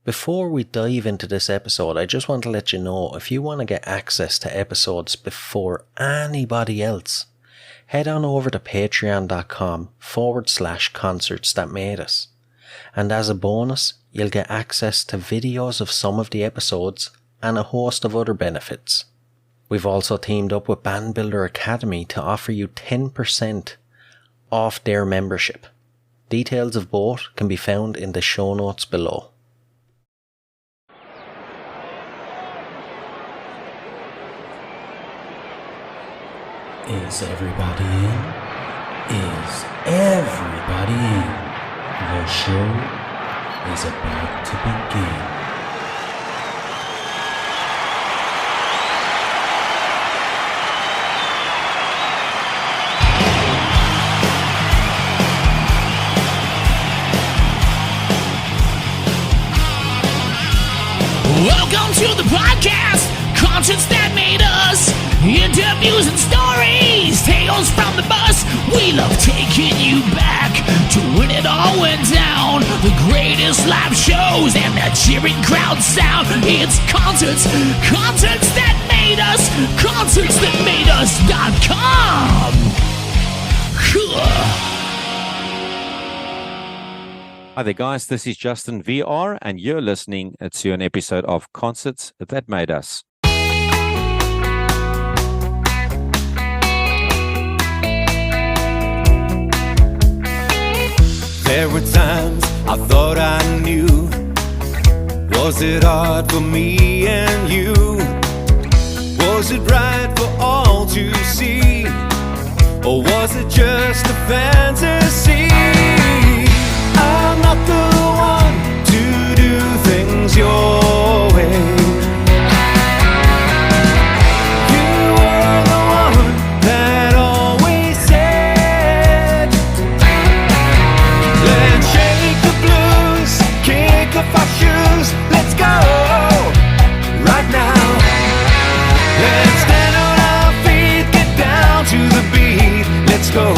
Before we dive into this episode, I just want to let you know if you want to get access to episodes before anybody else, head on over to patreon.com/concerts that made us. And as a bonus, you'll get access to videos of some of the episodes and a host of other benefits. We've also teamed up with Band Builder Academy to offer you 10% off their membership. Details of both can be found in the show notes below. Is everybody in? Is everybody in? The show is about to begin. Welcome to the podcast, concerts that made us, interviews and stories, tales from the bus. We love taking you back to when it all went down, the greatest live shows and the cheering crowd sound. It's concerts, concerts that made us, concerts that made us.com. Hi there guys, this is Justin VR and you're listening to an episode of Concerts That Made Us. There were times I thought I knew. Was it hard for me and you? Was it right for all to see? Or was it just a fantasy? I'm not the one to do things your way. You were the one that always said, let's shake the blues, kick off our shoes, let's go right now. Let's stand on our feet, get down to the beat, let's go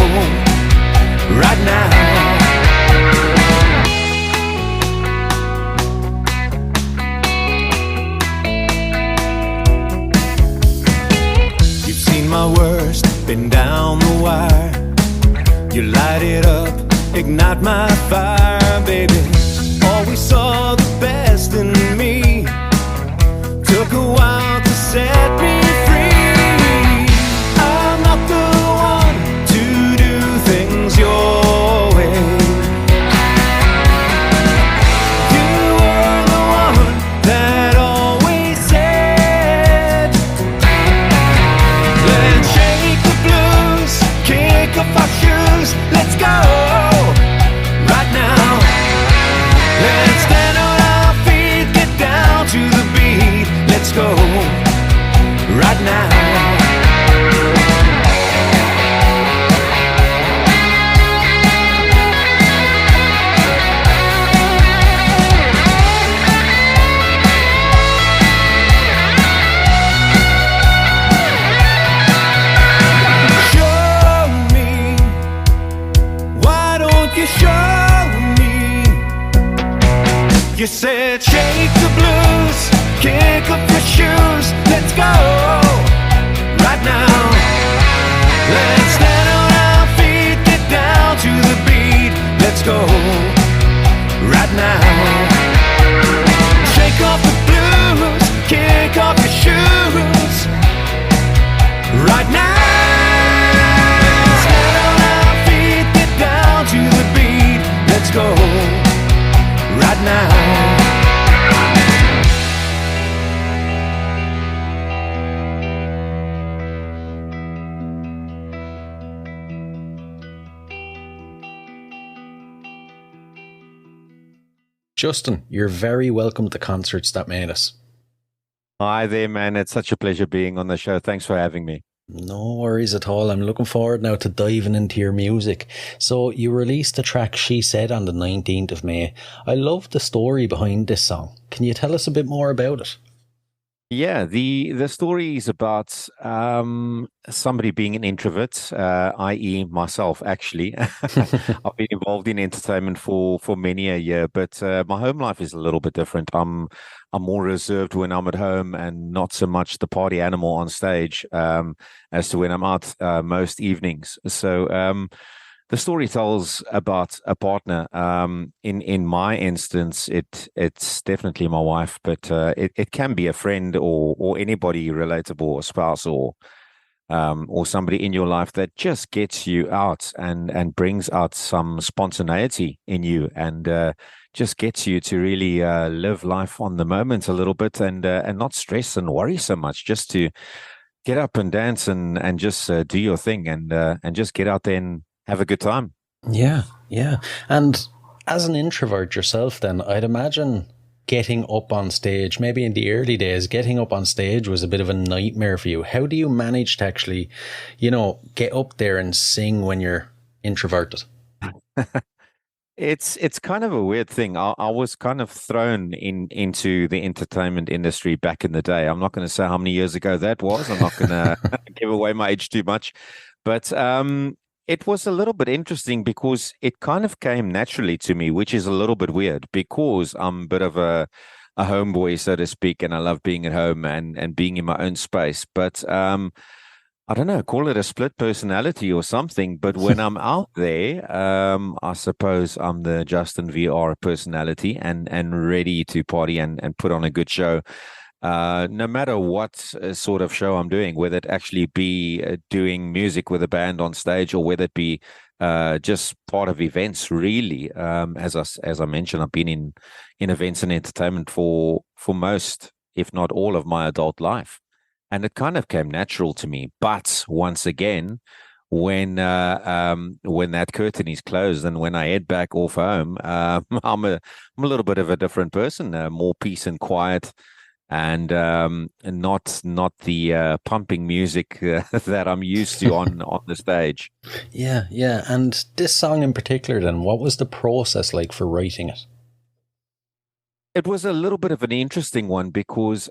right now. My worst, been down the wire. You light it up, ignite my fire, baby. Always saw the best in me. Took a while to set me free. I'm not the one to do things your way. You were the one that always said, let's shake the blues, kick off our shoes, let's go right now. Let's stand on our feet, get down to the beat, let's go right now. You said shake the blues, kick up your shoes, let's go right now. Let's stand on our feet, get down to the beat, let's go right now. Shake off the blues, kick off your shoes right now. Stand on our feet, get down to the beat, let's go right now. Justin, you're very welcome to Concerts That Made Us. Hi there man, it's such a pleasure being on the show. Thanks for having me. No worries at all. I'm looking forward now to diving into your music. So you released the track She Said on the 19th of May. I love the story behind this song. Can you tell us a bit more about it? Yeah, the story is about somebody being an introvert, i.e., myself. Actually, I've been involved in entertainment for many a year, but my home life is a little bit different. I'm more reserved when I'm at home, and not so much the party animal on stage as to when I'm out most evenings. So. The story tells about a partner. In my instance, it's definitely my wife, but it can be a friend or anybody relatable, a spouse or somebody in your life that just gets you out and brings out some spontaneity in you and just gets you to really live life on the moment a little bit and not stress and worry so much. Just to get up and dance and just do your thing and just get out there and have a good time. Yeah, yeah. And as an introvert yourself, then I'd imagine getting up on stage, maybe in the early days, getting up on stage was a bit of a nightmare for you. How do you manage to actually, get up there and sing when you're introverted? It's kind of a weird thing. I was kind of thrown into the entertainment industry back in the day. I'm not going to say how many years ago that was. I'm not going to give away my age too much, but it was a little bit interesting because it kind of came naturally to me, which is a little bit weird because I'm a bit of a homeboy, so to speak, and I love being at home and being in my own space. But I don't know, call it a split personality or something. But when I'm out there, I suppose I'm the Justin VR personality and ready to party and put on a good show. No matter what sort of show I'm doing, whether it actually be doing music with a band on stage or whether it be just part of events, really. As I mentioned, I've been in events and entertainment for most, if not all, of my adult life. And it kind of came natural to me. But once again, when that curtain is closed and when I head back off home, I'm a little bit of a different person, more peace and quiet, and not the pumping music that I'm used to on the stage. Yeah, yeah. And this song in particular, then, what was the process like for writing it? It was a little bit of an interesting one because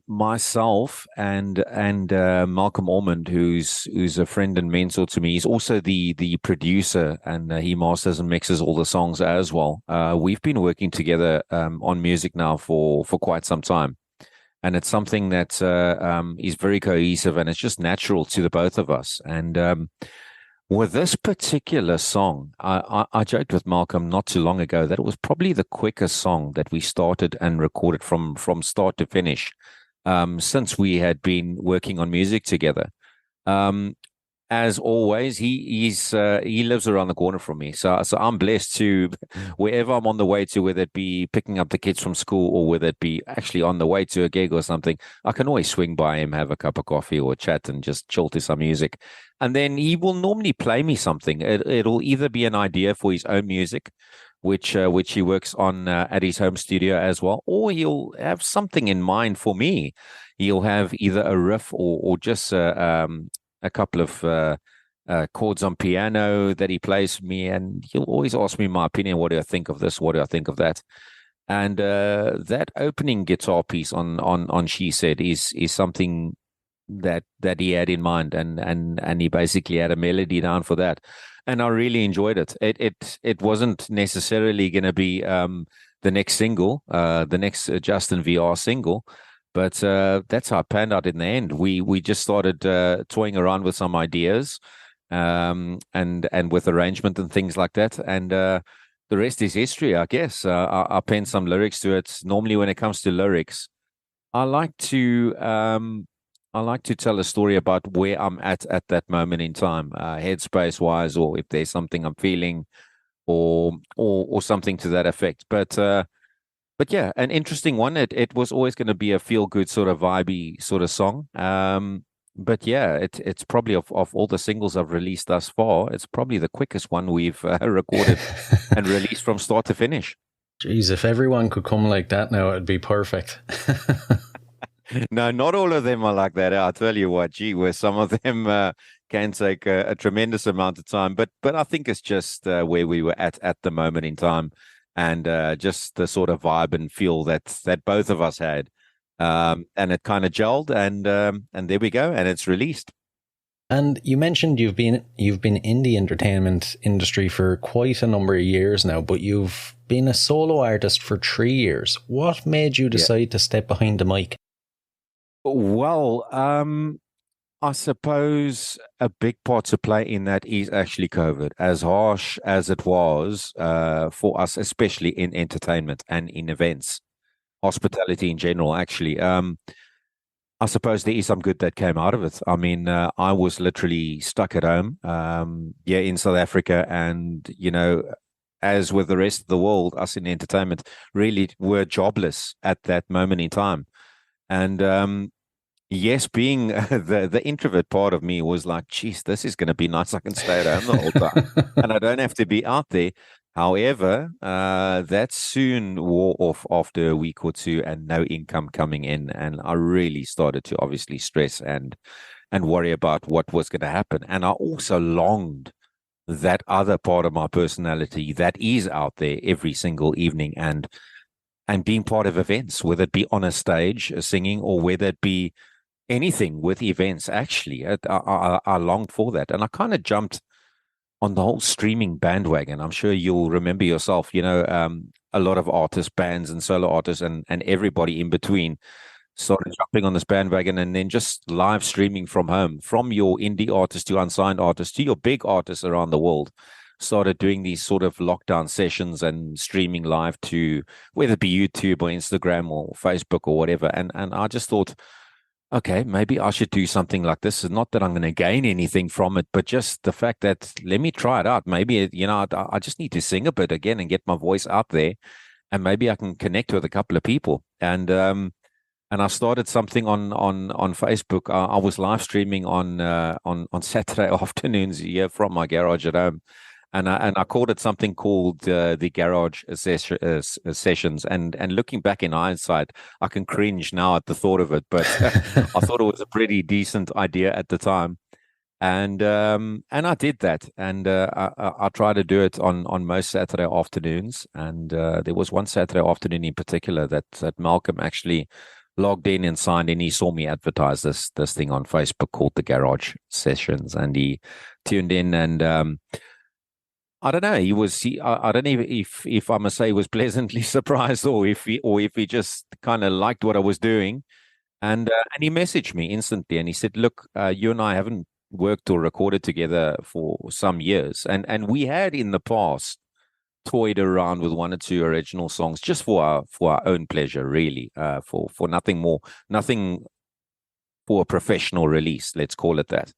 myself and Malcolm Ormond, who's a friend and mentor to me, he's also the producer and he masters and mixes all the songs as well. We've been working together on music now for quite some time, and it's something that is very cohesive and it's just natural to the both of us. And with this particular song, I joked with Malcolm not too long ago that it was probably the quickest song that we started and recorded from start to finish, since we had been working on music together. Um, as always, he lives around the corner from me, so I'm blessed to wherever I'm on the way to, whether it be picking up the kids from school or whether it be actually on the way to a gig or something, I can always swing by him, have a cup of coffee or chat, and just chill to some music. And then he will normally play me something. It'll either be an idea for his own music, which he works on at his home studio as well, or he'll have something in mind for me. He'll have either a riff or just a couple of chords on piano that he plays for me, and he'll always ask me my opinion. What do I think of this? What do I think of that? And that opening guitar piece on She Said is something that he had in mind, and he basically had a melody down for that, and I really enjoyed it. It wasn't necessarily going to be the next single, the next Justin VR single. But that's how it panned out in the end. We just started toying around with some ideas, and with arrangement and things like that. And the rest is history, I guess. I penned some lyrics to it. Normally, when it comes to lyrics, I like to I like to tell a story about where I'm at that moment in time, headspace wise, or if there's something I'm feeling, or something to that effect. But yeah, an interesting one. It was always going to be a feel good sort of vibey sort of song. But yeah, it's probably of all the singles I've released thus far, it's probably the quickest one we've recorded and released from start to finish. Jeez, if everyone could come like that now, it'd be perfect. No, not all of them are like that. I'll tell you what, gee, where some of them can take a tremendous amount of time. But I think it's just where we were at the moment in time, and just the sort of vibe and feel that both of us had. And it kind of gelled, and there we go, and it's released. And you mentioned you've been in the entertainment industry for quite a number of years now, but you've been a solo artist for 3 years. What made you decide to step behind the mic? Well, I suppose a big part to play in that is actually COVID, as harsh as it was for us, especially in entertainment and in events, hospitality in general, actually. I suppose there is some good that came out of it. I mean, I was literally stuck at home, in South Africa. And, as with the rest of the world, us in entertainment really were jobless at that moment in time. And yes, being the introvert part of me was like, geez, this is going to be nice. I can stay at home the whole time and I don't have to be out there. However, that soon wore off after a week or two and no income coming in. And I really started to obviously stress and worry about what was going to happen. And I also longed that other part of my personality that is out there every single evening and being part of events, whether it be on a stage singing or whether it be anything with events. Actually, I longed for that, and I kind of jumped on the whole streaming bandwagon. I'm sure you'll remember yourself, a lot of artists, bands and solo artists and everybody in between started jumping on this bandwagon, and then just live streaming from home, from your indie artist to unsigned artist to your big artists around the world, started doing these sort of lockdown sessions and streaming live to whether it be YouTube or Instagram or Facebook or whatever. And I just thought, okay, maybe I should do something like this. It's not that I'm going to gain anything from it, but just the fact that let me try it out. Maybe, I just need to sing a bit again and get my voice out there, and maybe I can connect with a couple of people. And I started something on Facebook. I was live streaming on Saturday afternoons here from my garage at home. And I called it something called the Garage Sessions. And looking back in hindsight, I can cringe now at the thought of it. But I thought it was a pretty decent idea at the time. And I did that. And I tried to do it on most Saturday afternoons. And there was one Saturday afternoon in particular that Malcolm actually logged in and signed in. He saw me advertise this thing on Facebook called the Garage Sessions. And he tuned in and I don't know. I don't know if I must say he was pleasantly surprised, or if he just kind of liked what I was doing, and he messaged me instantly, and he said, "Look, you and I haven't worked or recorded together for some years, and we had in the past toyed around with one or two original songs just for our own pleasure, really, for nothing more, nothing for a professional release. Let's call it that."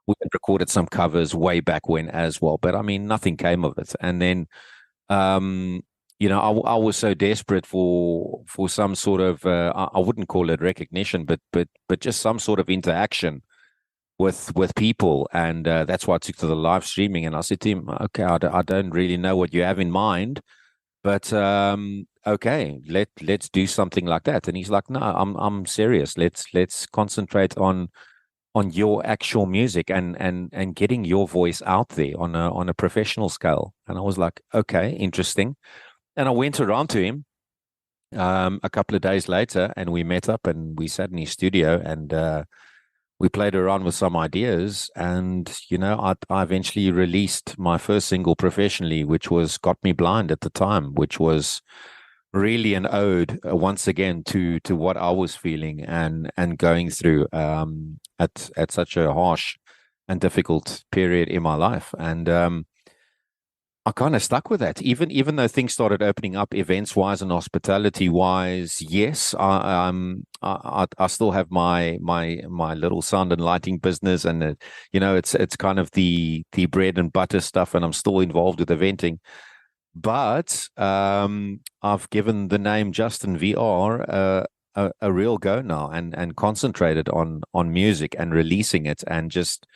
We had recorded some covers way back when as well, but I mean, nothing came of it. And then, I was so desperate for some sort of, I wouldn't call it recognition, but just some sort of interaction with people. And that's why I took to the live streaming. And I said to him, okay, I don't really know what you have in mind, but okay, let's do something like that. And he's like, no, I'm serious. Let's concentrate on your actual music and getting your voice out there on a professional scale. And I was like, okay, interesting. And I went around to him a couple of days later, and we met up and we sat in his studio and we played around with some ideas. And I eventually released my first single professionally, which was "Got Me Blind" at the time, which was really an ode once again to what I was feeling and going through at such a harsh and difficult period in my life. And I kind of stuck with that, even though things started opening up events wise and hospitality wise. Yes, I still have my little sound and lighting business, and it's kind of the bread and butter stuff, and I'm still involved with eventing. But I've given the name Justin VR a real go now, and concentrated on music and releasing it, and just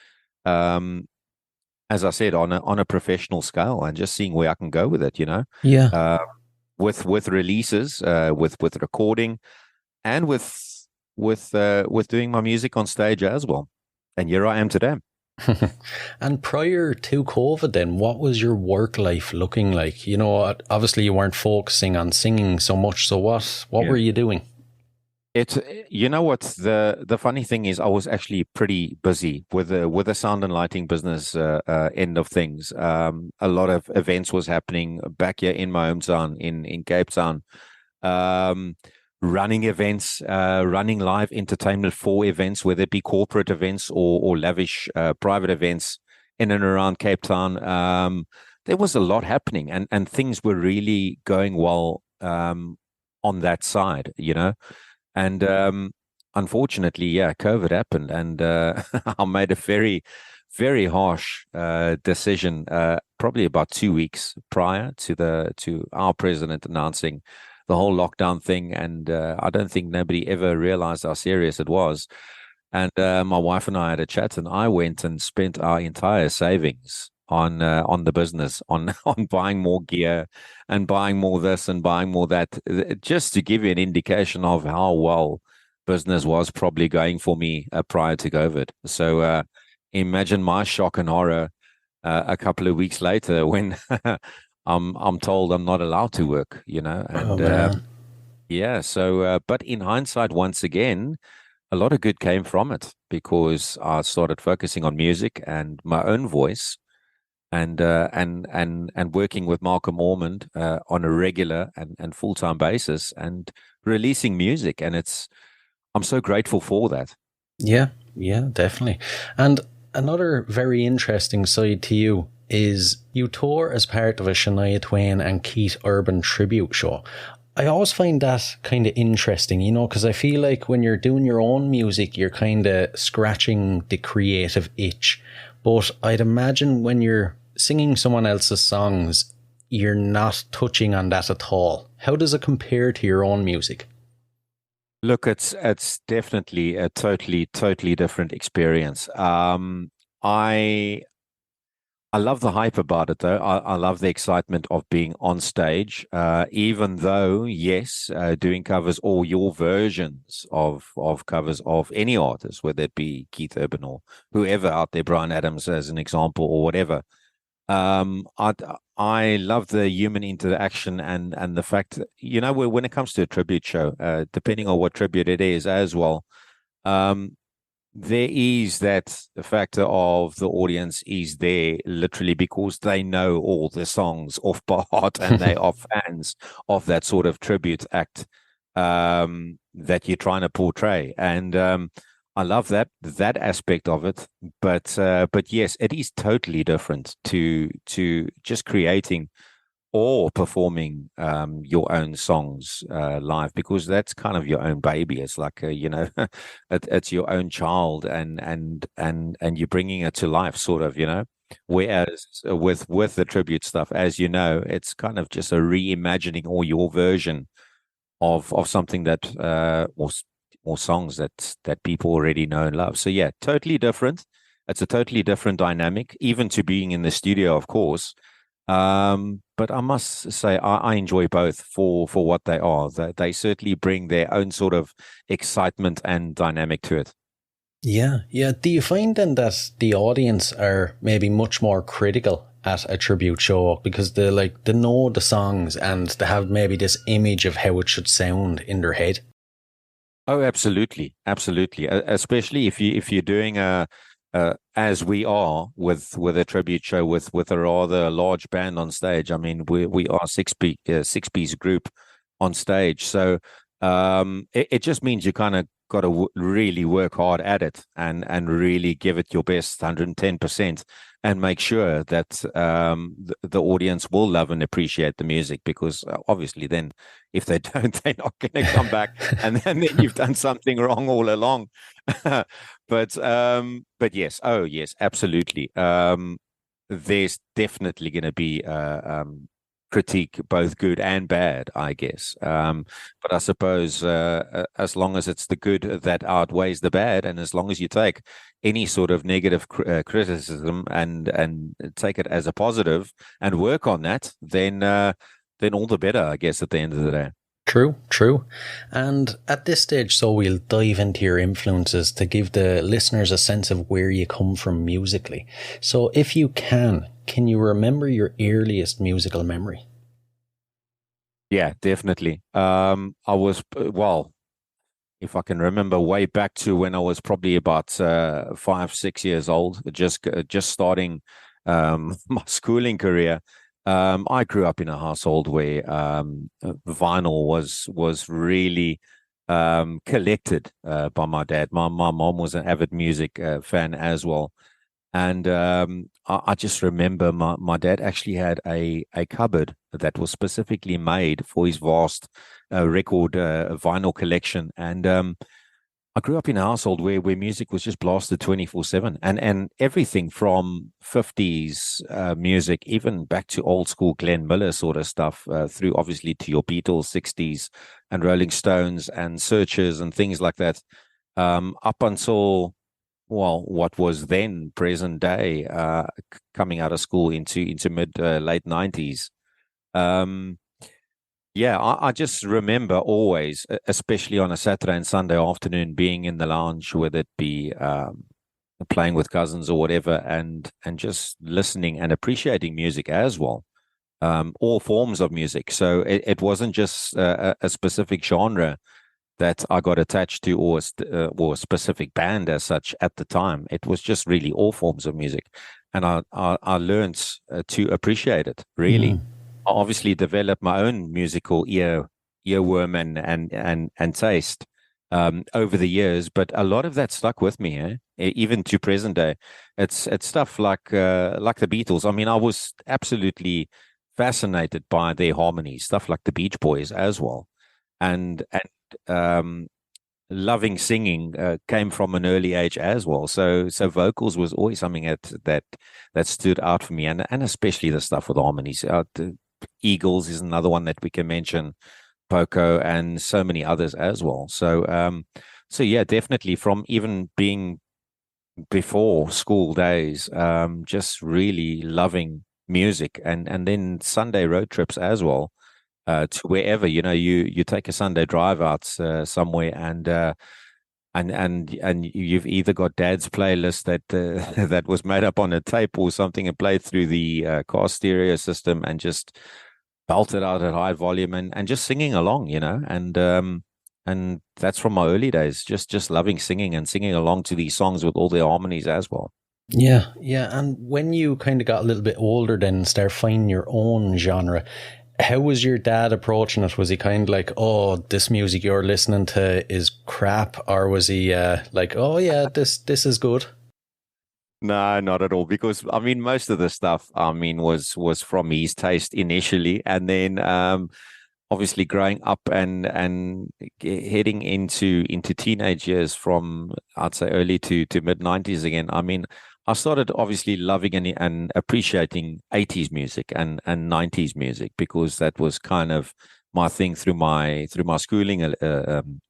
as I said, on a professional scale, and just seeing where I can go with it. Yeah. With releases, with recording, and with doing my music on stage as well. And here I am today. And prior to COVID then, what was your work life looking like? Obviously you weren't focusing on singing so much. So what were you doing? It's you know what the funny thing is, I was actually pretty busy with the sound and lighting business end of things. A lot of events was happening back here in my hometown in Cape Town. Um, Running events, running live entertainment for events, whether it be corporate events or lavish private events in and around Cape Town. There was a lot happening, and things were really going well on that side, you know. And unfortunately, yeah, COVID happened, and I made a very, very harsh decision. Probably about 2 weeks prior to our president announcing the whole lockdown thing, and I don't think nobody ever realized how serious it was. And my wife and I had a chat, and I went and spent our entire savings on the business, on on buying more gear and buying more this and buying more that, just to give you an indication of how well business was probably going for me prior to COVID. So imagine my shock and horror a couple of weeks later when I'm told I'm not allowed to work, you know, Oh and man. yeah. So, but in hindsight, once again, a lot of good came from it because I started focusing on music and my own voice and working with Malcolm Ormond on a regular and full time basis and releasing music, and I'm so grateful for that. Yeah, yeah, definitely. And another very interesting side to you is you tour as part of a Shania Twain and Keith Urban tribute show. I always find that kind of interesting, you know, because I feel like when you're doing your own music, you're kind of scratching the creative itch. But I'd imagine when you're singing someone else's songs, you're not touching on that at all. How does it compare to your own music? Look, it's definitely a totally different experience. I I love the hype about it, though. I love the excitement of being on stage, even though, yes, doing covers or your versions of covers of any artist, whether it be Keith Urban or whoever out there, Brian Adams as an example, or whatever. I love the human interaction and the fact that, you know, when it comes to a tribute show, depending on what tribute it is as well. Um, there is that factor of the audience is there literally because they know all the songs off by heart and they are fans of that sort of tribute act that you're trying to portray. And I love that aspect of it. But yes, it is totally different to just creating or performing your own songs live because that's kind of your own baby. It's like you know, it's your own child, and you're bringing it to life, sort of, you know. Whereas with the tribute stuff, as you know, it's kind of just a reimagining or your version of something that or songs that people already know and love. So yeah, totally different. It's a totally different dynamic, even to being in the studio, of course. But I must say, I enjoy both for what they are. They certainly bring their own sort of excitement and dynamic to it. Yeah, yeah. Do you find then that the audience are maybe much more critical at a tribute show because they know the songs and they have maybe this image of how it should sound in their head? Oh, absolutely, absolutely. Especially if you're doing as we are with a tribute show with a rather large band on stage. I mean, we are six piece group on stage, so it just means you kind of got to really work hard at it and really give it your best 110% and make sure that the audience will love and appreciate the music because obviously then if they don't they're not going to come back and then you've done something wrong all along. But yes, oh yes, absolutely. There's definitely going to be critique, both good and bad, I guess. But I suppose as long as it's the good that outweighs the bad, and as long as you take any sort of negative criticism and take it as a positive and work on that, then all the better, I guess, at the end of the day. True, true. And at this stage, so we'll dive into your influences to give the listeners a sense of where you come from musically. So if you can you remember your earliest musical memory? Yeah, definitely. I was well. if I can remember, way back to when I was probably about 5, 6 years old, just starting my schooling career. I grew up in a household where vinyl was really collected by my dad. My mom was an avid music fan as well. And I just remember my dad actually had a cupboard that was specifically made for his vast record vinyl collection. And I grew up in a household where music was just blasted 24/7, and everything from 50s music, even back to old school Glenn Miller sort of stuff, through obviously to your Beatles, 60s, and Rolling Stones and Searchers and things like that, up until, well, what was then present day, coming out of school into mid late 90s. Um, yeah, I just remember always, especially on a Saturday and Sunday afternoon, being in the lounge, whether it be playing with cousins or whatever, and just listening and appreciating music as well, all forms of music. So it wasn't just a specific genre that I got attached to, or a specific band as such at the time. It was just really all forms of music, and I learned to appreciate it really. Mm. I obviously developed my own musical earworm and taste over the years, but a lot of that stuck with me, even to present day. It's stuff like the Beatles. I mean, I was absolutely fascinated by their harmonies, stuff like the Beach Boys as well, and um, loving singing came from an early age as well. So vocals was always something that stood out for me, and especially the stuff with harmonies. The Eagles is another one that we can mention, Poco, and so many others as well. So yeah, definitely from even being before school days, just really loving music, and then Sunday road trips as well, to wherever, you take a Sunday drive out somewhere, and you've either got dad's playlist that that was made up on a tape or something and played through the car stereo system, and just belted out at high volume, and just singing along, and that's from my early days, just loving singing and singing along to these songs with all their harmonies as well. Yeah, yeah. And when you kind of got a little bit older, then start finding your own genre, how was your dad approaching it? Was he kind of like, "Oh, this music you're listening to is crap," or was he like, "Oh yeah, this is good"? No, not at all. Because I mean, most of the stuff, I mean, was from his taste initially, and then obviously growing up and heading into teenage years, from I'd say early to mid 90s again. I mean, I started obviously loving and appreciating 80s music and 90s music, because that was kind of my thing through my schooling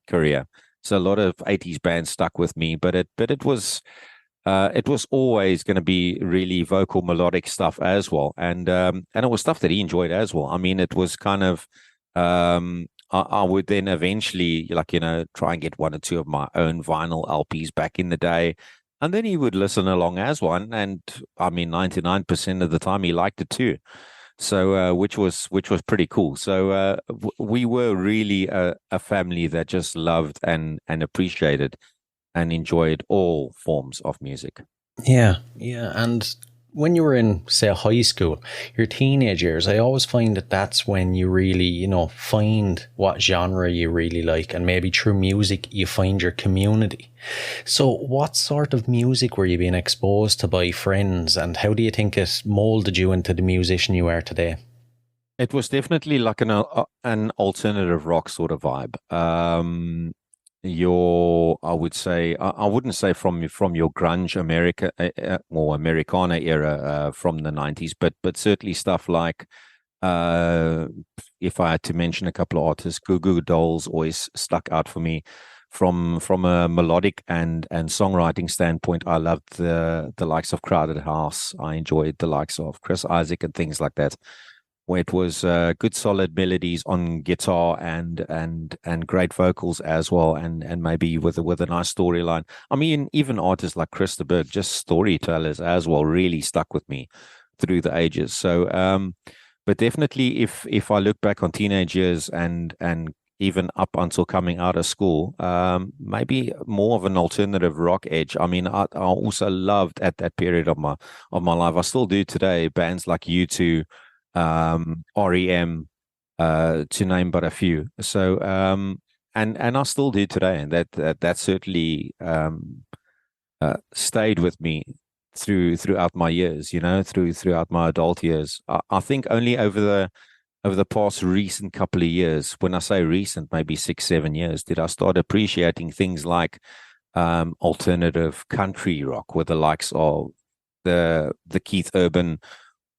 career. So a lot of 80s bands stuck with me, it was always going to be really vocal melodic stuff as well, and it was stuff that he enjoyed as well. I mean, it was kind of, I would then eventually, like, try and get one or two of my own vinyl LPs back in the day, and then he would listen along as one, and I mean, 99% of the time he liked it too. So which was pretty cool. So we were really a family that just loved and appreciated and enjoyed all forms of music. Yeah, yeah. And when you were in, say, high school, your teenage years, I always find that that's when you really, find what genre you really like. And maybe through music, you find your community. So what sort of music were you being exposed to by friends? And how do you think it molded you into the musician you are today? It was definitely like an alternative rock sort of vibe. I would say, I wouldn't say from your grunge America, or Americana era, from the 90s, but certainly stuff like, uh if I had to mention a couple of artists, Goo Goo Dolls always stuck out for me. From a melodic and songwriting standpoint, I loved the likes of Crowded House. I enjoyed the likes of Chris Isaac and things like that, where it was good solid melodies on guitar and great vocals as well, and maybe with a nice storyline. I mean, even artists like Krista Berg, just storytellers as well, really stuck with me through the ages. So but definitely, if I look back on teenage years and even up until coming out of school. Maybe more of an alternative rock edge. I mean, I also loved at that period of my life. I still do today. Bands like U2, REM, to name but a few. So and I still do today, and that certainly stayed with me throughout my years. Throughout my adult years. I think only over the past recent couple of years, when I say recent, maybe 6, 7 years, did I start appreciating things like alternative country rock with the likes of the Keith Urban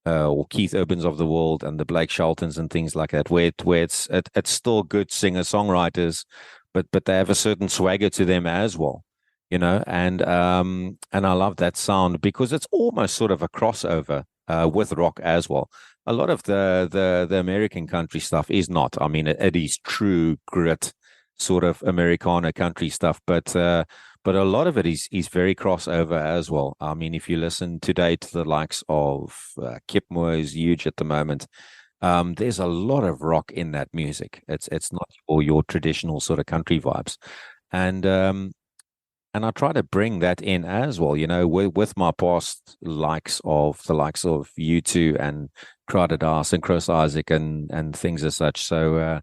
or Keith Urbans of the world and the Blake Sheltons and things like that, where it's still good singer-songwriters, but they have a certain swagger to them as well, and I love that sound because it's almost sort of a crossover with rock as well. A lot of the American country stuff is not. I mean, it is true grit sort of Americana country stuff, but a lot of it is very crossover as well. I mean, if you listen today to the likes of Kip Moore is huge at the moment. There's a lot of rock in that music. It's not all your traditional sort of country vibes, and I try to bring that in as well, with my past likes of U2 and Crowded House and Chris Isaac and things as such. So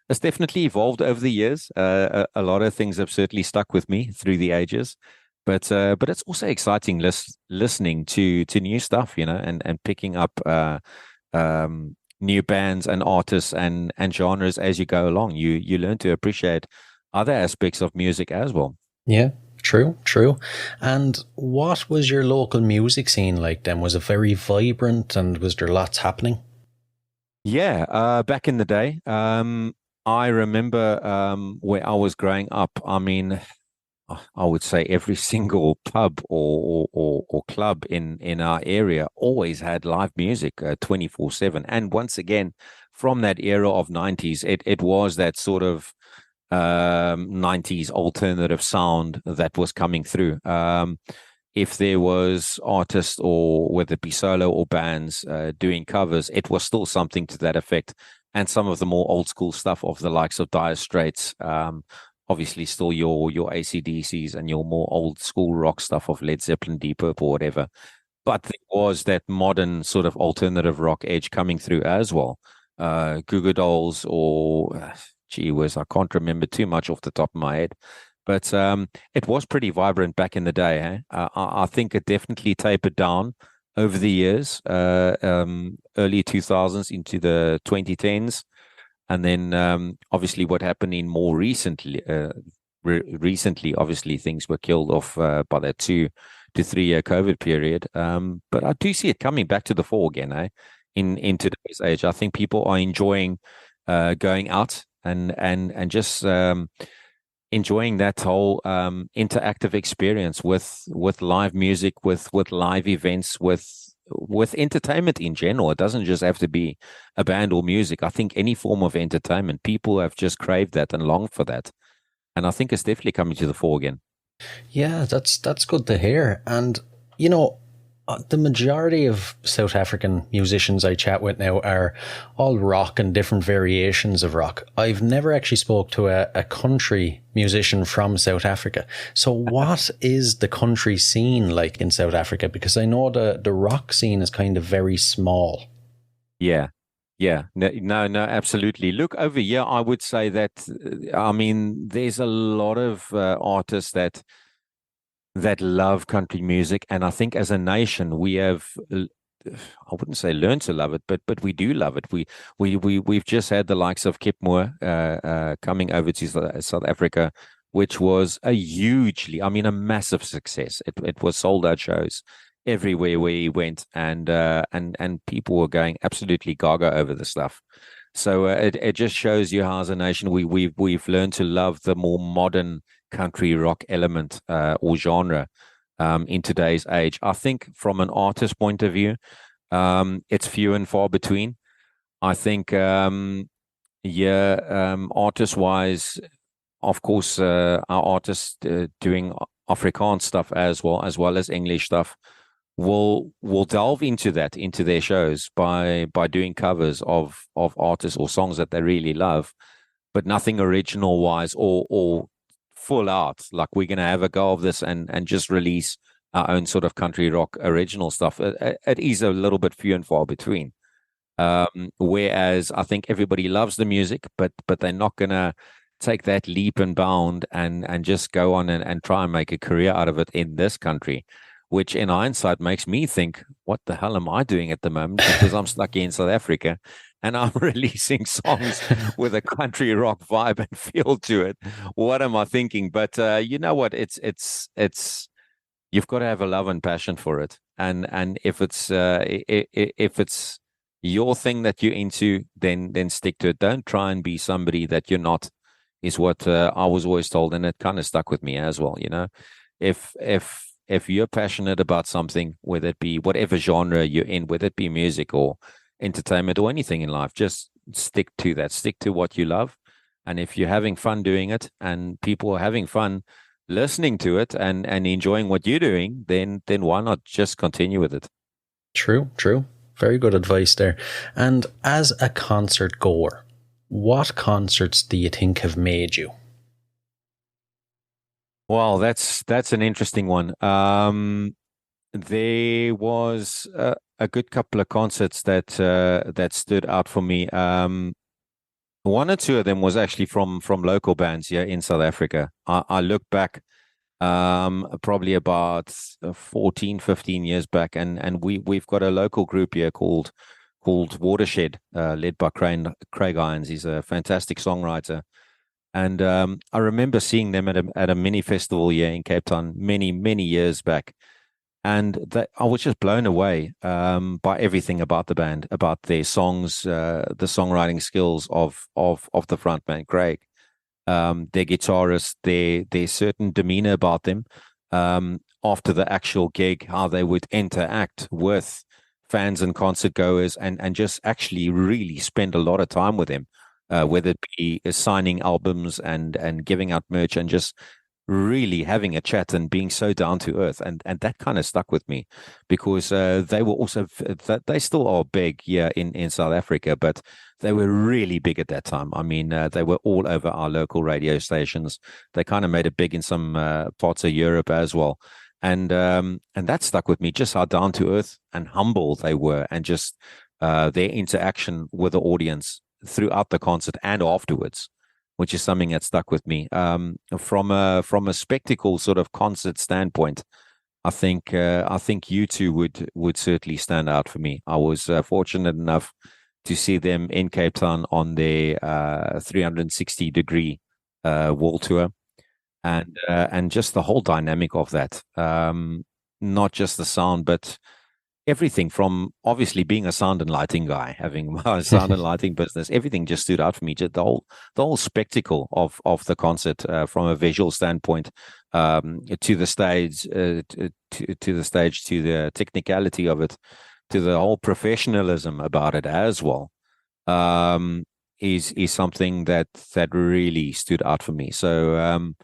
it's definitely evolved over the years. A lot of things have certainly stuck with me through the ages, but it's also exciting listening to new stuff, and picking up new bands and artists and genres as you go along. You learn to appreciate other aspects of music as well. Yeah, true. And what was your local music scene like then? Was it very vibrant and was there lots happening? Yeah, back in the day, I remember where I was growing up. I mean, I would say every single pub or club in our area always had live music 24/7. And once again, from that era of 90s, it was that sort of 90s alternative sound that was coming through. If there was artists, or whether it be solo or bands doing covers, it was still something to that effect. And some of the more old school stuff of the likes of Dire Straits, obviously still your AC/DCs and your more old school rock stuff of Led Zeppelin, Deep Purple, whatever. But there was that modern sort of alternative rock edge coming through as well. Goo Goo Dolls, or gee whiz, I can't remember too much off the top of my head. But it was pretty vibrant back in the day. I think it definitely tapered down over the years, early 2000s into the 2010s. And then obviously what happened in more recently, obviously things were killed off by that 2 to 3 year COVID period. But I do see it coming back to the fore again, in today's age. I think people are enjoying going out and just enjoying that whole interactive experience with live music, with live events, with entertainment in general. It doesn't just have to be a band or music. I think any form of entertainment, people have just craved that and longed for that. And I think it's definitely coming to the fore again. Yeah, that's good to hear. And, the majority of South African musicians I chat with now are all rock and different variations of rock. I've never actually spoke to a country musician from South Africa. So what is the country scene like in South Africa? Because I know the rock scene is kind of very small. Yeah. No, absolutely. Look, over here, I would say that, I mean, there's a lot of artists that love country music, and I think as a nation we have, I wouldn't say learned to love it, but we do love it. We've just had the likes of Kip Moore coming over to South Africa, which was a massive success. It was sold out shows everywhere where he went, and people were going absolutely gaga over the stuff. So it just shows you how, as a nation, we've learned to love the more modern country rock element or genre in today's age. I think from an artist point of view, it's few and far between. I think, artist wise, of course, our artists doing Afrikaans stuff as well as English stuff will delve into their shows by doing covers of artists or songs that they really love. but nothing original wise or full out. Like we're going to have a go of this and just release our own sort of country rock original stuff. It is a little bit few and far between. Whereas I think everybody loves the music, but they're not going to take that leap and bound and just go on and try and make a career out of it in this country, which in hindsight makes me think, what the hell am I doing at the moment? Because I'm stuck here in South Africa and I'm releasing songs with a country rock vibe and feel to it. What am I thinking? But you know what? It's you've got to have a love and passion for it. And if it's your thing that you're into, then stick to it. Don't try and be somebody that you're not, is what I was always told, and it kind of stuck with me as well. You know, if you're passionate about something, whether it be whatever genre you're in, whether it be music or entertainment or anything in life, just stick to that. Stick to what you love, and if you're having fun doing it, and people are having fun listening to it and enjoying what you're doing, then why not just continue with it? True. Very good advice there. And as a concert goer, what concerts do you think have made you? Well, that's an interesting one. There was a good couple of concerts that stood out for me. One or two of them was actually from local bands here in South Africa. I look back probably about 14, 15 years back, and we've got a local group here called Watershed, led by Craig Irons. He's a fantastic songwriter. And I remember seeing them at a mini festival here in Cape Town many years back. And I was just blown away by everything about the band, about their songs, the songwriting skills of the frontman, Craig, their guitarist, their certain demeanor about them after the actual gig, how they would interact with fans and concert goers, and just actually really spend a lot of time with them, whether it be signing albums and giving out merch and just really having a chat and being so down to earth, and that kind of stuck with me, because they were also, they still are big here in South Africa, but they were really big at that time. I mean, they were all over our local radio stations. They kind of made it big in some parts of Europe as well, and that stuck with me, just how down to earth and humble they were, and just their interaction with the audience throughout the concert and afterwards, which is something that stuck with me. From a spectacle sort of concert standpoint, I think U2 would certainly stand out for me. I was fortunate enough to see them in Cape Town on their 360-degree wall tour, and just the whole dynamic of that. Not just the sound, but everything, from obviously being a sound and lighting guy, having my sound and lighting business, everything just stood out for me. Just the whole spectacle of the concert, from a visual standpoint, to the stage, to the technicality of it, to the whole professionalism about it as well, is something that really stood out for me. So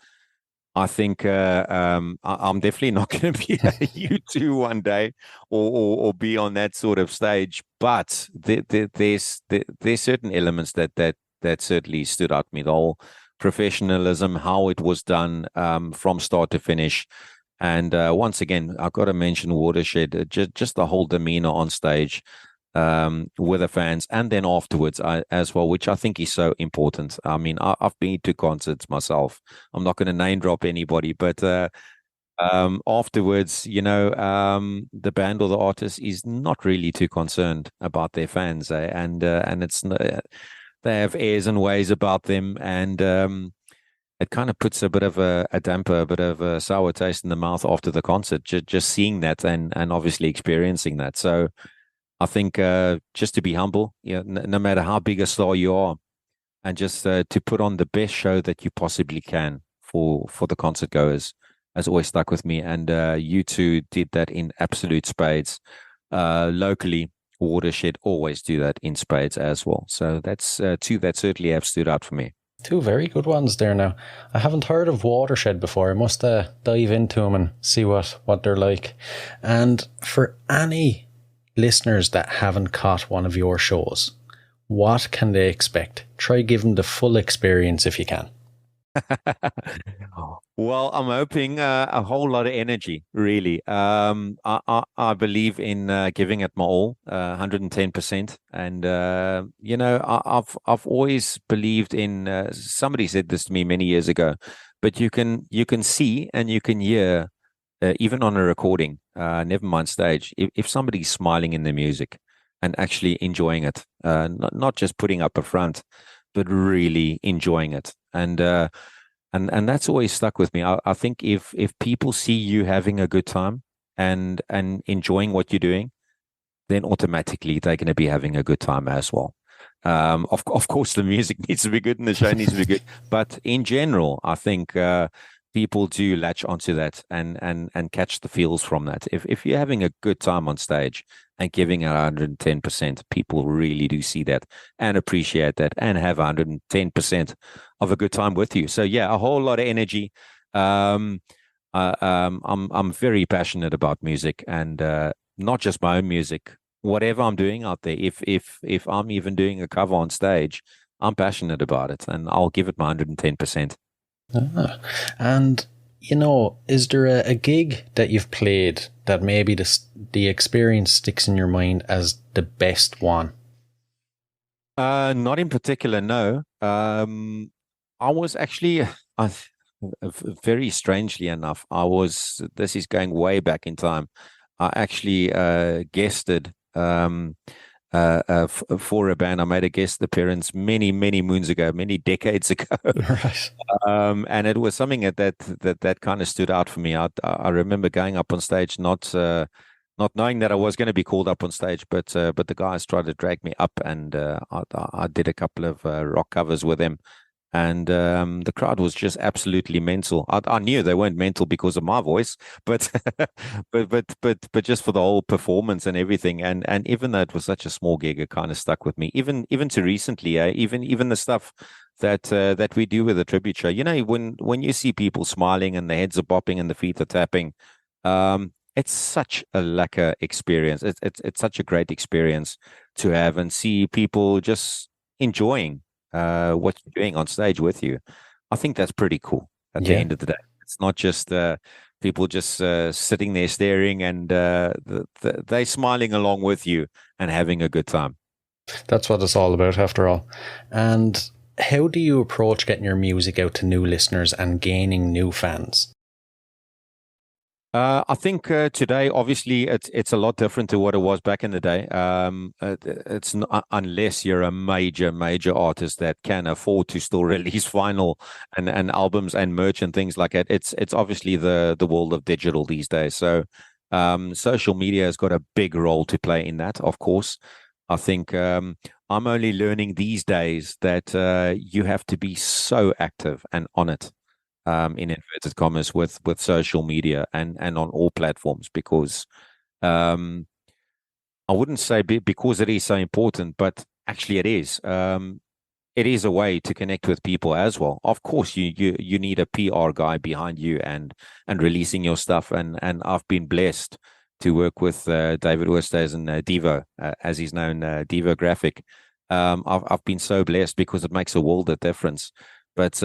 I think I'm definitely not going to be a U2 one day, or be on that sort of stage. But there's certain elements that certainly stood out to me. The whole professionalism, how it was done from start to finish, and once again, I've got to mention Watershed. Just the whole demeanor on stage, with the fans, and then afterwards as well, which I think is so important. I mean, I've been to concerts myself. I'm not going to name drop anybody, but afterwards, the band or the artist is not really too concerned about their fans, and it's they have airs and ways about them, and it kind of puts a bit of a damper, a bit of a sour taste in the mouth after the concert, just seeing that and obviously experiencing that. So I think just to be humble, no matter how big a star you are, and just to put on the best show that you possibly can for the concert goers, has always stuck with me. And U2 did that in absolute spades. Locally, Watershed always do that in spades as well. So that's two that certainly have stood out for me. Two very good ones there now. I haven't heard of Watershed before. I must dive into them and see what they're like. And for any listeners that haven't caught one of your shows, what can they expect? Try give them the full experience if you can. Well, I'm hoping a whole lot of energy, really. I believe in giving it my all, 110%. And I've always believed in. Somebody said this to me many years ago, but you can see and you can hear, even on a recording, never mind stage, if somebody's smiling in their music and actually enjoying it, not just putting up a front, but really enjoying it. And that's always stuck with me. I think if people see you having a good time and enjoying what you're doing, then automatically they're going to be having a good time as well. Of course, the music needs to be good and the show needs to be good, but in general, I think people do latch onto that and catch the feels from that. If you're having a good time on stage and giving 110%, people really do see that and appreciate that and have 110% of a good time with you. So yeah, a whole lot of energy. I'm very passionate about music, and not just my own music. Whatever I'm doing out there, if I'm even doing a cover on stage, I'm passionate about it, and I'll give it my 110%. And, is there a gig that you've played that maybe the experience sticks in your mind as the best one? Not in particular, no. I was actually, very strangely enough, this is going way back in time. I actually guested for a band. I made a guest appearance many, many moons ago, many decades ago. Right. And it was something that kind of stood out for me. I remember going up on stage, not knowing that I was going to be called up on stage, but the guys tried to drag me up, and I did a couple of rock covers with them. And the crowd was just absolutely mental. I knew they weren't mental because of my voice, but but just for the whole performance and everything. And even though it was such a small gig, it kind of stuck with me. Even to recently, even the stuff that we do with the tribute show. When you see people smiling and the heads are bopping and the feet are tapping, it's such a lacquer experience. It's such a great experience to have and see people just enjoying what you're doing on stage with you. I think that's pretty cool at the end of the day. It's not just people just sitting there staring, and they smiling along with you and having a good time. That's what it's all about, after all. And how do you approach getting your music out to new listeners and gaining new fans? I think today, obviously, it's a lot different to what it was back in the day. It's not, unless you're a major artist that can afford to still release vinyl and albums and merch and things like that. It's obviously the world of digital these days. So social media has got a big role to play in that. Of course, I think I'm only learning these days that you have to be so active and on it. In inverted commas, with social media and on all platforms, because I wouldn't say because it is so important, but actually it is. It is a way to connect with people as well. Of course, you need a PR guy behind you and releasing your stuff. And I've been blessed to work with David Oosthuizen and Devo, as he's known, Devo Graphic. I've been so blessed because it makes a world of difference. But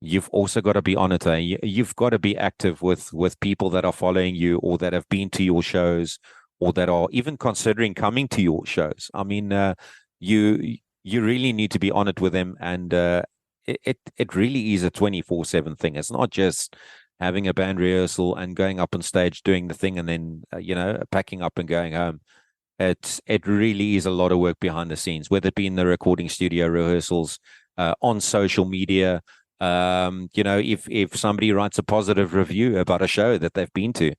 you've also got to be on it. You've got to be active with people that are following you, or that have been to your shows, or that are even considering coming to your shows. I mean, you really need to be on it with them, and it really is a 24/7 thing. It's not just having a band rehearsal and going up on stage doing the thing and then packing up and going home. It really is a lot of work behind the scenes, whether it be in the recording studio, rehearsals, on social media. If somebody writes a positive review about a show that they've been to,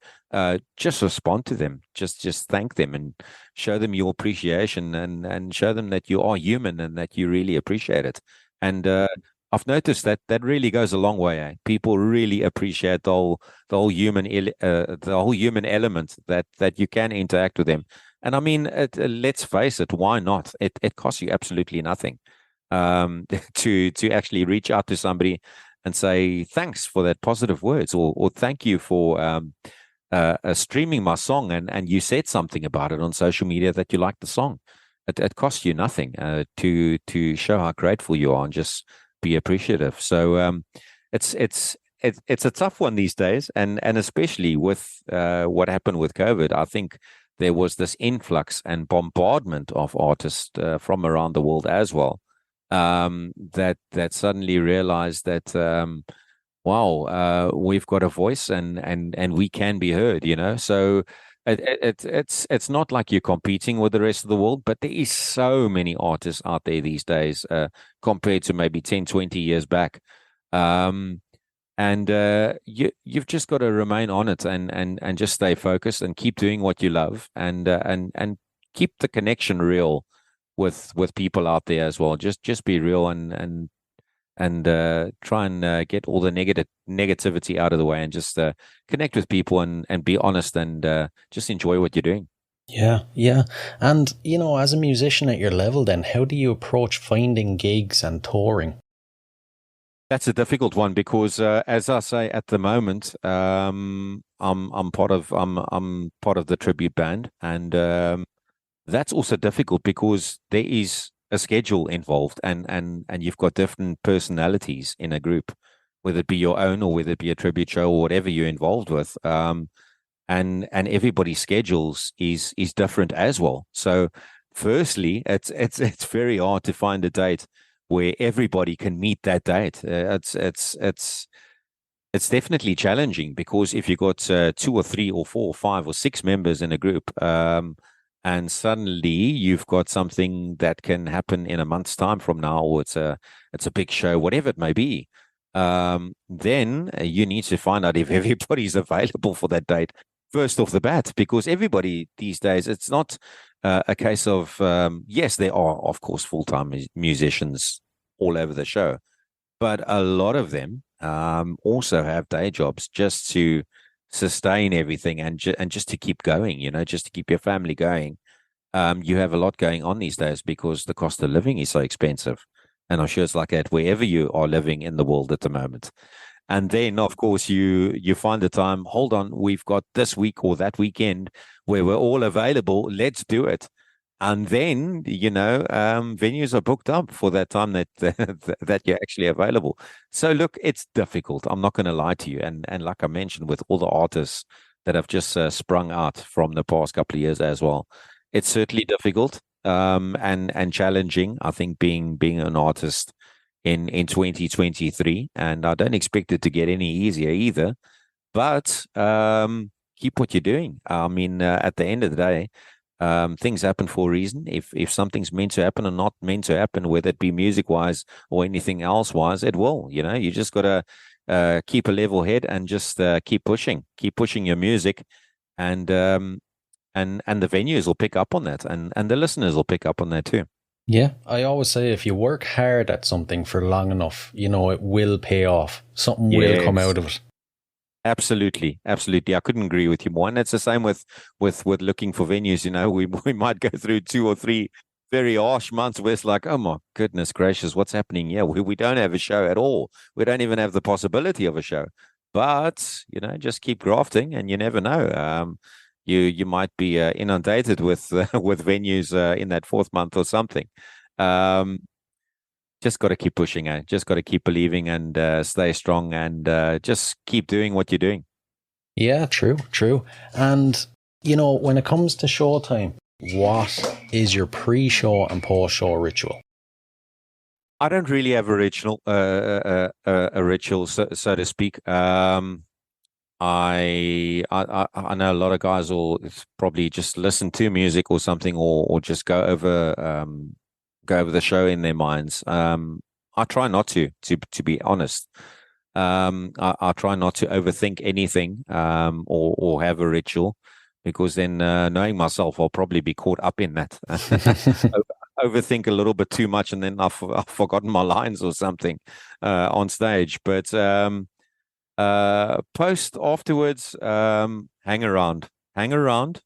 just respond to them, just thank them and show them your appreciation, and show them that you are human and that you really appreciate it. And I've noticed that really goes a long way. People really appreciate the whole human element, that you can interact with them. And I mean, let's face it, why not? It costs you absolutely nothing to actually reach out to somebody and say thanks for that positive words, or thank you for streaming my song, and you said something about it on social media that you liked the song. it costs you nothing to show how grateful you are and just be appreciative. So it's a tough one these days, and especially with what happened with COVID. I think there was this influx and bombardment of artists from around the world as well, that suddenly realized that wow, we've got a voice, and we can be heard, So it's not like you're competing with the rest of the world, but there is so many artists out there these days compared to maybe 10, 20 years back. And you've just got to remain on it, and just stay focused and keep doing what you love, and keep the connection real with people out there as well. Just be real, and try and get all the negativity out of the way, and just connect with people, and be honest, and just enjoy what you're doing. Yeah, yeah. And, as a musician at your level, then, how do you approach finding gigs and touring? That's a difficult one because, as I say, at the moment, I'm part of the tribute band, and that's also difficult because there is a schedule involved, and you've got different personalities in a group, whether it be your own or whether it be a tribute show or whatever you're involved with. And everybody's schedules is different as well. So, firstly, it's very hard to find a date where everybody can meet that date. It's definitely challenging, because if you've got 2 or 3 or 4 or 5 or 6 members in a group, and suddenly you've got something that can happen in a month's time from now, or it's a big show, whatever it may be, then you need to find out if everybody's available for that date first off the bat, because everybody these days, it's not a case of, yes, there are, of course, full-time musicians all over the show, but a lot of them also have day jobs just to sustain everything, and just to keep going, just to keep your family going. You have a lot going on these days because the cost of living is so expensive. And I'm sure it's like that wherever you are living in the world at the moment. And then, of course, you find the time. Hold on, we've got this week or that weekend where we're all available. Let's do it. And then, venues are booked up for that time that that you're actually available. So, look, it's difficult. I'm not going to lie to you. And like I mentioned, with all the artists that have just sprung out from the past couple of years as well, it's certainly difficult and challenging. I think being an artist in 2023, and I don't expect it to get any easier either. But keep what you're doing. I mean, at the end of the day, things happen for a reason. If something's meant to happen or not meant to happen, whether it be music wise or anything else wise, it will. You just got to keep a level head, and just keep pushing your music, and the venues will pick up on that, and the listeners will pick up on that too. Yeah, I always say if you work hard at something for long enough, it will pay off. Something will come out of it. Absolutely. I couldn't agree with you more. And it's the same with looking for venues. We might go through 2 or 3 very harsh months where it's like, oh my goodness gracious, what's happening here? We don't have a show at all. We don't even have the possibility of a show. But just keep grafting, and you never know. You might be inundated with with venues in that 4th month or something. Just got to keep pushing, just got to keep believing, and stay strong, and just keep doing what you're doing. Yeah, true. And, when it comes to showtime, what is your pre-show and post-show ritual? I don't really have a ritual, so to speak. I know a lot of guys will probably just listen to music or something, or just go over the show in their minds. I try not to be honest. I try not to overthink anything, or have a ritual, because then, knowing myself, I'll probably be caught up in that. Overthink a little bit too much, and then I've forgotten my lines or something on stage. But post afterwards, hang around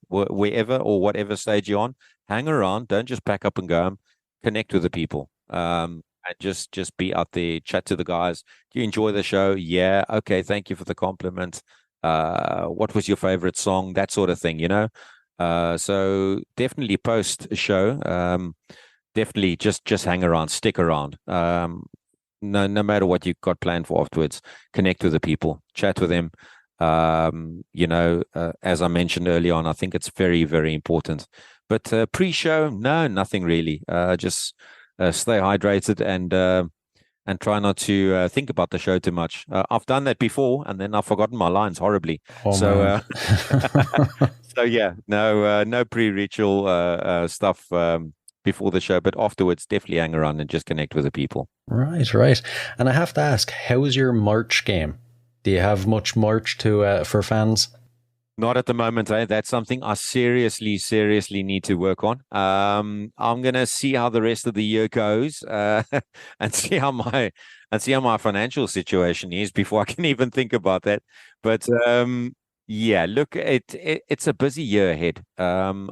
wherever or whatever stage you're on. Hang around. Don't just pack up and go. Connect with the people, and just be out there. Chat to the guys. Do you enjoy the show? Yeah. Okay. Thank you for the compliment. What was your favorite song? That sort of thing. So definitely post show. Definitely just hang around, stick around. No matter what you've got planned for afterwards, connect with the people, chat with them. As I mentioned earlier on, I think it's very, very important. But pre-show, no, nothing really. Just stay hydrated and try not to think about the show too much. I've done that before, and then I've forgotten my lines horribly. Oh So, man. so yeah, no pre-ritual stuff before the show, but afterwards, definitely hang around and just connect with the people. Right, right. And I have to ask, how's your merch game? Do you have much merch to for fans? Not at the moment, eh? That's something I seriously need to work on. I'm gonna see how the rest of the year goes, and see how my financial situation is before I can even think about that. But yeah, look, it's a busy year ahead. I'm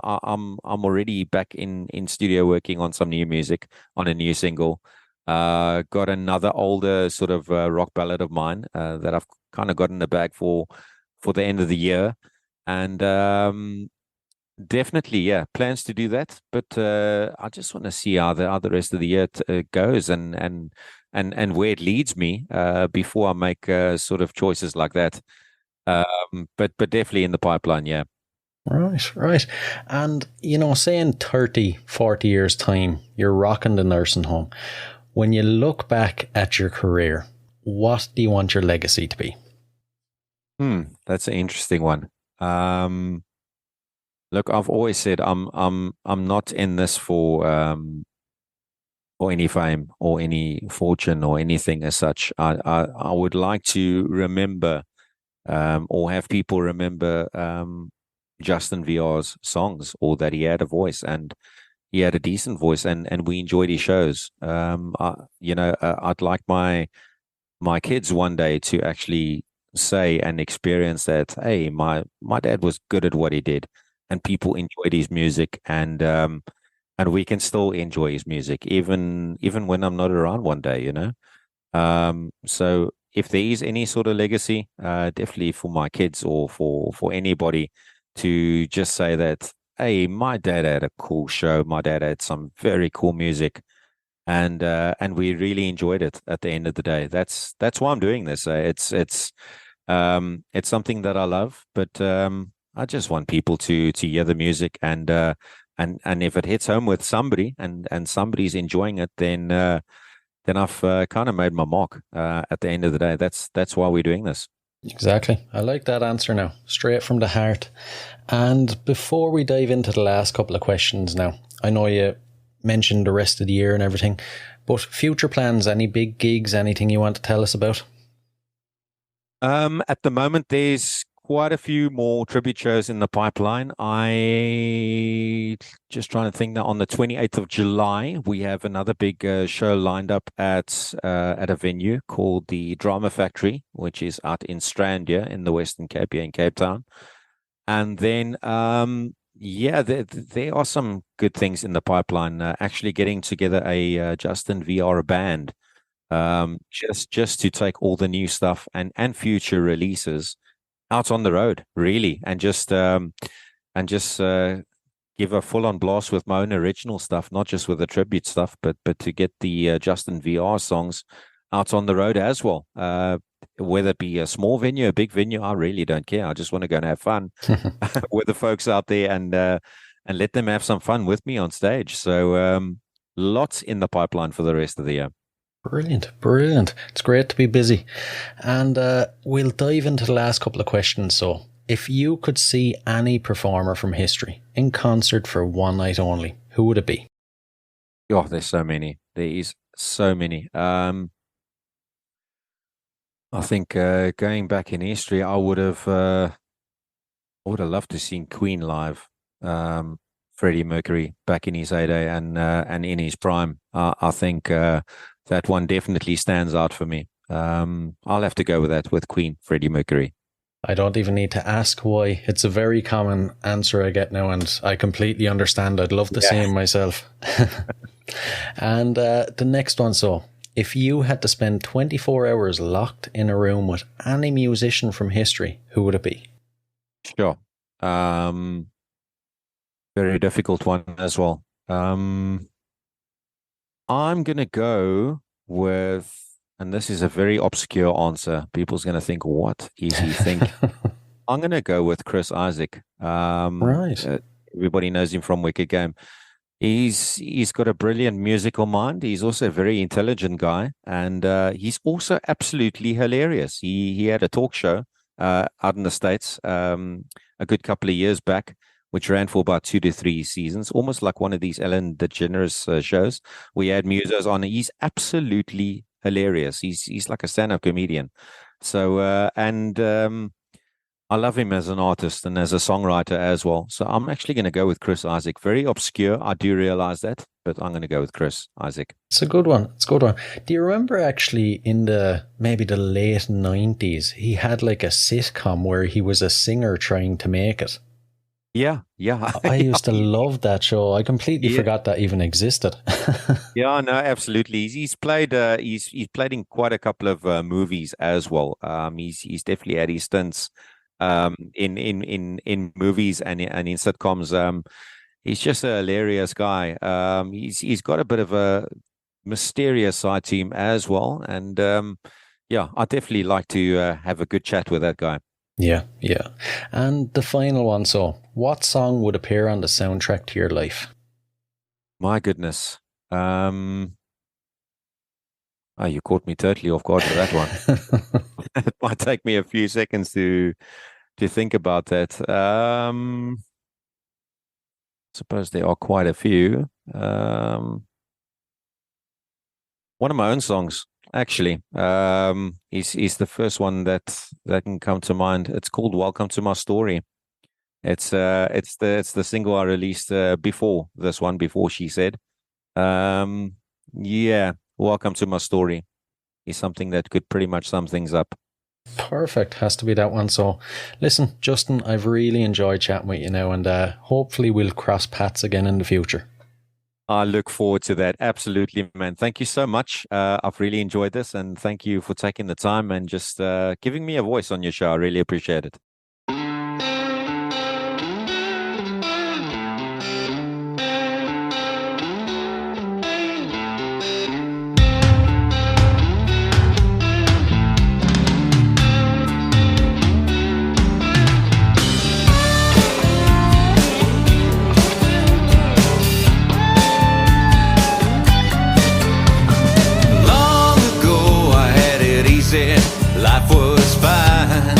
already back in studio working on some new music, on a new single. Got another older sort of rock ballad of mine that I've kind of got in the bag for the end of the year. And definitely, yeah, plans to do that. But I just want to see how the rest of the year goes and where it leads me before I make sort of choices like that. But definitely in the pipeline, yeah. Right, right. And, say in 30, 40 years' time, you're rocking the nursing home. When you look back at your career, what do you want your legacy to be? That's an interesting one. Um, Look, I've always said I'm not in this for any fame or any fortune or anything as such. I would like to remember or have people remember Justin VR's songs, or that he had a voice and he had a decent voice, and we enjoyed his shows. I'd like my kids one day to actually say and experience that, hey, my dad was good at what he did, and people enjoyed his music, and we can still enjoy his music even when I'm not around one day. So if there is any sort of legacy, definitely for my kids or for anybody, to just say that, hey, my dad had a cool show, my dad had some very cool music, and we really enjoyed it at the end of the day. That's why I'm doing this. It's something that I love, but I just want people to hear the music, and if it hits home with somebody, and somebody's enjoying it, then I've kind of made my mark at the end of the day. That's why we're doing this. Exactly. I like that answer now, straight from the heart. And before we dive into the last couple of questions now, I know you mentioned the rest of the year and everything, but future plans, any big gigs, anything you want to tell us about? At the moment, there's quite a few more tribute shows in the pipeline. I just trying to think now. On the 28th of July, we have another big show lined up at a venue called the Drama Factory, which is out in Strand here in the Western Cape, here in Cape Town. And then, yeah, there are some good things in the pipeline. Actually, getting together a Justin VR band, just to take all the new stuff and future releases out on the road, really, and just give a full on blast with my own original stuff, not just with the tribute stuff, but to get the Justin VR songs out on the road as well. Whether it be a small venue, a big venue, I really don't care. I just want to go and have fun with the folks out there, and let them have some fun with me on stage. So lots in the pipeline for the rest of the year. Brilliant, brilliant. It's great to be busy. And we'll dive into the last couple of questions. So, if you could see any performer from history in concert for one night only, who would it be? Oh, there's so many. There is so many. I think going back in history, I would have loved to see Queen live. Freddie Mercury back in his heyday and in his prime. I think that one definitely stands out for me. I'll have to go with that, with Queen, Freddie Mercury. I don't even need to ask why. It's a very common answer I get now, and I completely understand. I'd love to see him myself. And the next one. So, if you had to spend 24 hours locked in a room with any musician from history, who would it be? Sure. Um, Very difficult one as well. I'm going to go with, and this is a very obscure answer. People's going to think, what is he thinking? I'm going to go with Chris Isaac. Right. Everybody knows him from Wicked Game. He's got a brilliant musical mind. He's also a very intelligent guy, and he's also absolutely hilarious. He had a talk show out in the States a good couple of years back, which ran for about 2 to 3 seasons, almost like one of these Ellen DeGeneres shows. We had musos on. He's absolutely hilarious. He's like a stand-up comedian. So I love him as an artist and as a songwriter as well. So I'm actually going to go with Chris Isaac. Very obscure. I do realize that, but I'm going to go with Chris Isaac. It's a good one. It's a good one. Do you remember actually in maybe the late 90s, he had like a sitcom where he was a singer trying to make it? Yeah. I used to love that show. I completely forgot that even existed. Yeah, no, absolutely. He's played he's played in quite a couple of movies as well. He's definitely had his stints in movies and in sitcoms. He's just a hilarious guy. He's got a bit of a mysterious side to him as well, and yeah, I definitely like to have a good chat with that guy. Yeah. And the final one. So, what song would appear on the soundtrack to your life? My goodness. Oh, you caught me totally off guard for that one. It might take me a few seconds to think about that. Suppose there are quite a few. One of my own songs, actually, is the first one that can come to mind. It's called "Welcome to My Story." It's the single I released before this one, before She Said. Yeah, "Welcome to My Story" is something that could pretty much sum things up. Perfect. Has to be that one. So, listen, Justin, I've really enjoyed chatting with you now, and hopefully we'll cross paths again in the future. I look forward to that. Absolutely, man. Thank you so much. I've really enjoyed this, and thank you for taking the time and just giving me a voice on your show. I really appreciate it. Long ago I had it easy, life was fine.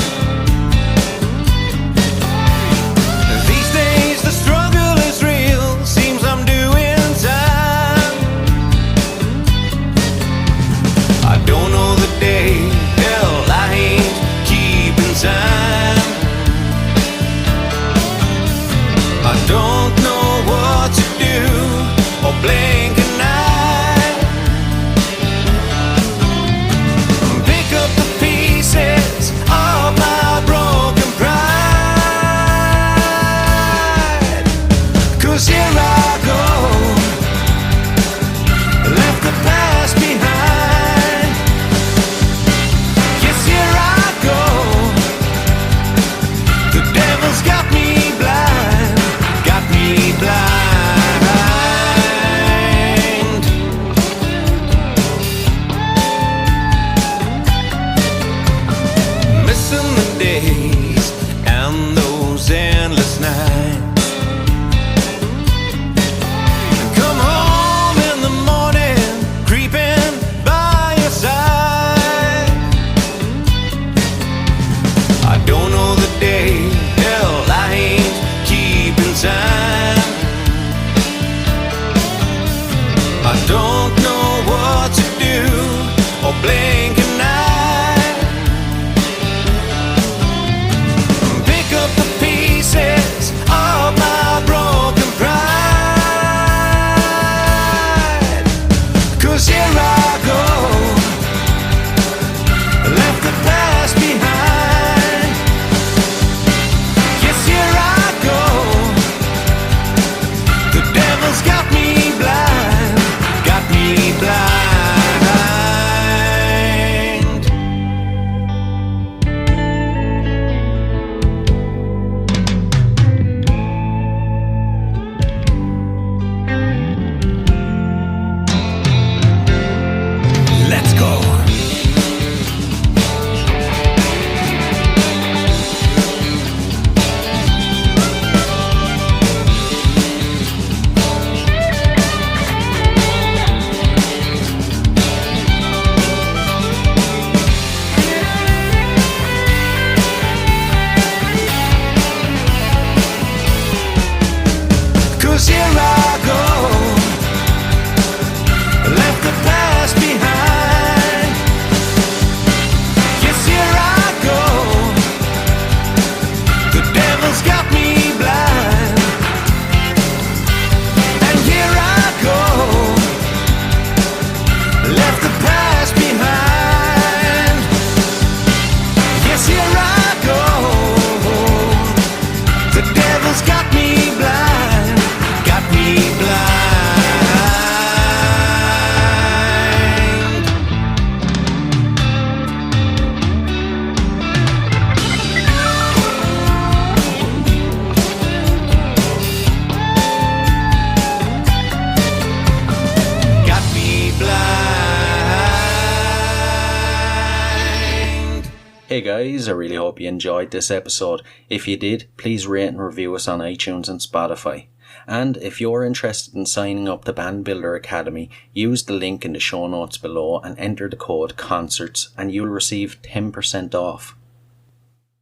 guys, I really hope you enjoyed this episode. If you did, please rate and review us on iTunes and Spotify. And if you're interested in signing up to Band Builder Academy, use the link in the show notes below and enter the code CONCERTS and you'll receive 10% off.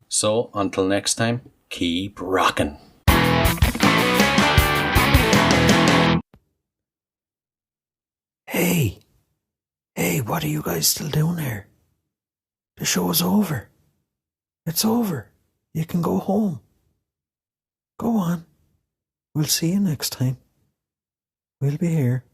So, until next time, keep rocking. Hey, what are you guys still doing here? The show's over. It's over. You can go home. Go on. We'll see you next time. We'll be here.